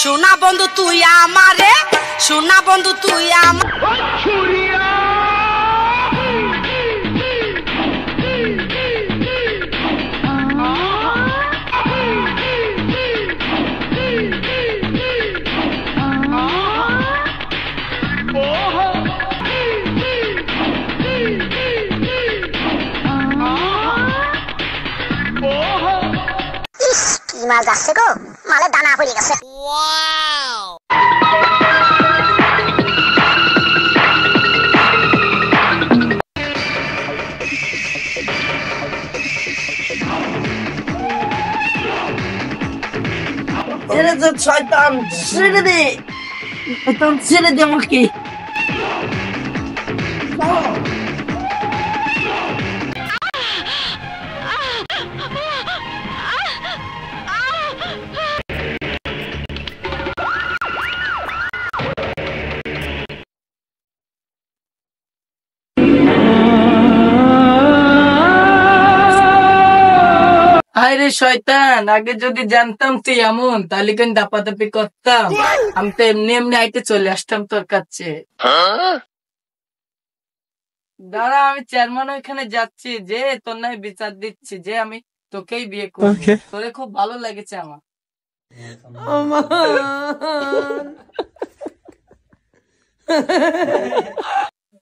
সোনা বন্ধু তুই আমারে, সোনা বন্ধু তুই আমার মাল যাচ্ছে গো, মালে দানা পড়ে গেছে। ছেড়ে দে শয়তান, ছেড়ে দে, শয়তান ছেড়ে দে আমাকে। আরে শয়তান, আগে যদি জানতাম তুই এমন, তাহলে কিন্তু দাপাদাপি করতাম। আমি তো এমনি এমনি আইতে চলে আসতাম তোর কাছে। দাঁড়া, আমি চেয়ারম্যান ওইখানে যাচ্ছি, যে তোর নাই বিচার দিচ্ছি, যে আমি তোকেই বিয়ে করব। তোরে খুব ভালো লেগেছে আমার।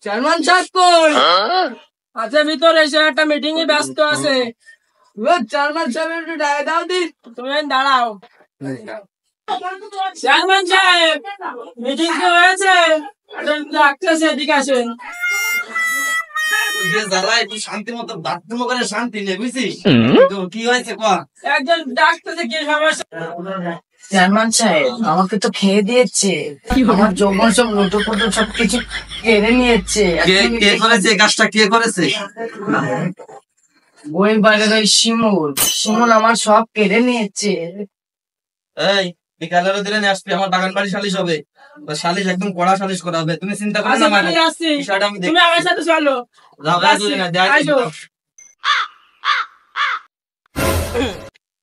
চেয়ারম্যান সাহেব কই? আচ্ছা, ভিতরে এসে একটা মিটিং এ ব্যস্ত আছে। চেয়ারম্যান সাহেব একটু দাও দিন। তুমি দাঁড়াও। চেয়ারম্যান সাহেব, মিটিং তো হয়েছে, ডাকতেছে, এদিকে আসেন। শান্তি মতো বাথরুম করে শান্তি নেই, বুঝছিস? কি হয়েছে একজন ডাকতেছে, কি সমস্যা? চেয়ারম্যান সাহেব, আমাকে তো খেয়ে দিয়েছে, আমার যৌবন সব লুটো ফুটো সবকিছু কেড়ে নিয়েছে। কে করেছে কাজটা? কে করেছে? ওই বাড়ির ওই শিমুল আমার সব কেড়ে নিয়েছে। এই বিকালের দিনে নিয়ে আসবি, আমার বাগান বাড়ি সালিশ হবে। সালিশ একদম কড়া সালিশ করা হবে, তুমি চিন্তা করো না। বিষয়টা আমি তুমি আমার সাথে চলো।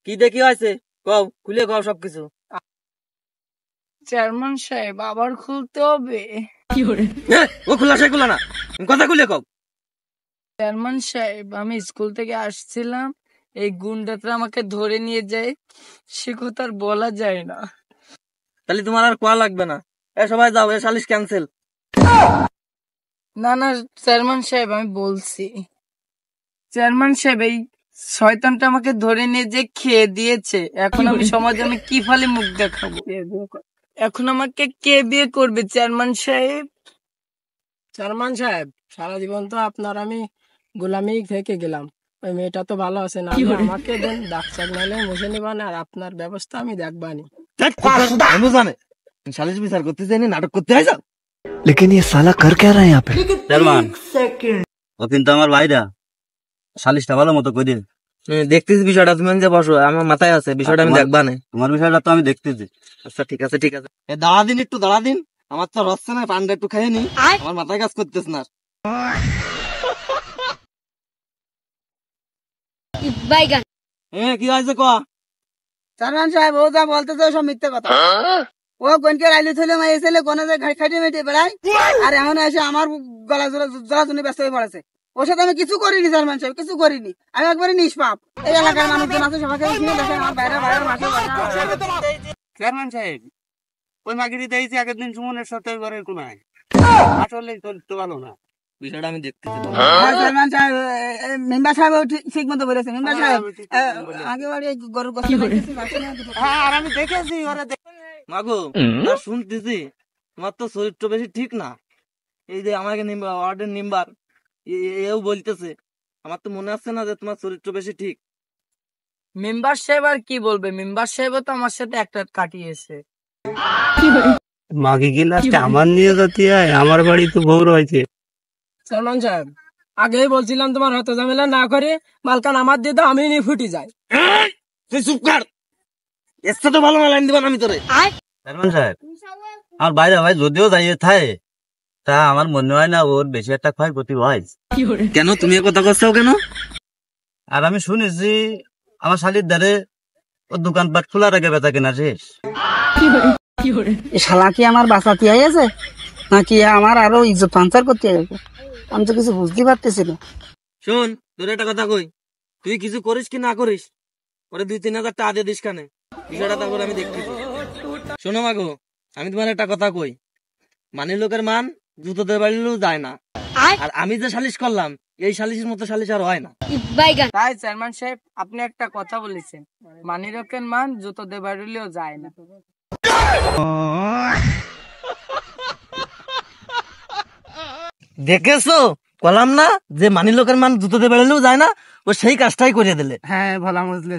কি দেখি হয়েছে কও, খুলে কও সবকিছু। চেয়ারম্যান সাহেব, আবার খুলতে হবে। ও খোলা সে খোলা না, কথা খুলে কও। চেয়ারম্যান সাহেব, আমি স্কুল থেকে আসছিলাম, এই গুন্ডাটা আমাকে ধরে নিয়ে যায়, সে কথা আর বলা যায় না। তাহলে তোমার আর কোয়া লাগবে না, এ সবাই যাও, এ সালিশ ক্যান্সেল। না না চেয়ারম্যান সাহেব, আমি বলছি, চেয়ারম্যান সাহেব, এই শয়তানটা আমাকে ধরে নিয়ে যে খেয়ে দিয়েছে, এখন আমি সমাজে আমি কি ফালে মুখ দেখাবো? এখন আমাকে কে বিয়ে করবে চেয়ারম্যান সাহেব? চেয়ারম্যান সাহেব, সারা জীবন তো আপনার আমি গোলামি থেকে গেলাম, ওই মেয়েটা তো ভালো আছে না, আমাকে দেন, ডাক্তার নাহলে মুছে নিবান, আর আপনার ব্যবস্থা আমি দেখবানি। জানে সালিশ বিচার করতে চাইনি, নাটক করতে হয়। लेकिन ये साला कर क्या रहा है यहाँ पे? চেয়ারম্যান, ও কিন্তু আমার ভাইরা, সালিশটা ভালো মতো করে দেখতেছি। বিষয়টা তুমি যে বসো, আমার মাথায় আছে, বিষয়টা আমি দেখবা না। তোমার বিষয়টা তো আমি দেখতেছি। আচ্ছা ঠিক আছে, ঠিক আছে, দাঁড়া দিন, একটু দাঁড়া দিন, আমার তো রচ্ছে না, পান্ডা একটু খাইয়ে নি, আমার মাথায় কাজ করতেছ না। হ্যাঁ, কি হয়েছে ক? চেয়ারম্যান সাহেব, ও যা বলতেছে সব মিথ্যে কথা। ও কোনকে রাইলে ছিল না, এসেলে কোনে যে খাইটে মেটে বেড়ায়, আর এখন এসে আমার গলা জোড়াজুনি ব্যস্ত হয়ে পড়েছে। ওর সাথে আমি কিছু করিনি চেয়ারম্যান সাহেব, কিছু করিনি, আমি একবারে নিষ্পাপ। এই এলাকার মানুষজন আছে, সবাইকে শুনে দেখেন, আমার বাইরে বাইরের মাসে। চেয়ারম্যান সাহেব, ওই মাগিরি দিয়েছি আগের দিন সুমনের সাথে ঘরের কোনায়, আসলে তো ভালো না। বিষয়টা আমি দেখতেছি। চেয়ারম্যান সাহেব, মেম্বার সাহেব ঠিক মতো বলেছে। মেম্বার সাহেব, আগে বাড়ি গরুর কথা আর আমি দেখেছি ওরা মাগো, শুনতেছি তোমার তো চরিত্র বেশি ঠিক না। এই যে আমাকে ওয়ার্ডের মেম্বার এও বলতেছে, আমার তো মনে হচ্ছে না যে তোমার চরিত্র বেশি ঠিক। মেম্বার সাহেব আর কি বলবে, মেম্বার সাহেব তো আমার সাথে একটা কাটিয়েছে। মাগি কি লাস্টে আমার নিয়ে যাতে আমার বাড়ি তো বউ রয়েছে। চেয়ারম্যান সাহেব, আগেই বলছিলাম তোমার হয়তো ঝামেলা না করে মালকান আমার দিয়ে দাও, আমি নিয়ে ফুটি যাই। তুই চুপ কর, এর সাথে ভালো লাইন দিবান আমি তোরে। চেয়ারম্যান সাহেব, আমার বাইরে ভাই যদিও যাইয়ে থাকে, তা আমার মনে হয় না ওর বেশি একটা ক্ষয়ক্ষতি হয়। কেন তুমি কথা করছো কেন? আর আমি শুনেছি আমার শালির দ্বারে ওর দোকানপাট খোলার আগে বেচা কেনা শেষ। এ শালা কি আমার বাঁচাতে আইছে নাকি আমার আরো ইজ্জত পাঞ্চার করতে আইছে? আমি তো কিছু বুঝতে পারতেছি না। শোন, তোর একটা কথা কই, তুই কিছু করিস কি না করিস, ওরে 2-3 হাজার টাকা দিয়ে দিস কানে, বিষয়টা তারপর আমি দেখতেছি। শোনো মাগো, আমি তোমার একটা কথা কই, মানি লোকের মান জুতোতে বাড়িলেও যায় না। আর আমি যে সালিশ করলাম, এই সালিশের মতো সালিশ আর হয় না। তাই চেয়ারম্যান সাহেব, আপনি একটা কথা বলেছেন, মানিরকের মান জুতো দিয়ে বাড়িলেও যায় না। দেখেছো, কলাম না যে মানি লোকের মান জুতোতে বাড়িলেও যায় না, ও সেই কাজটাই করে দিলে। হ্যাঁ, ভালো বুঝলে।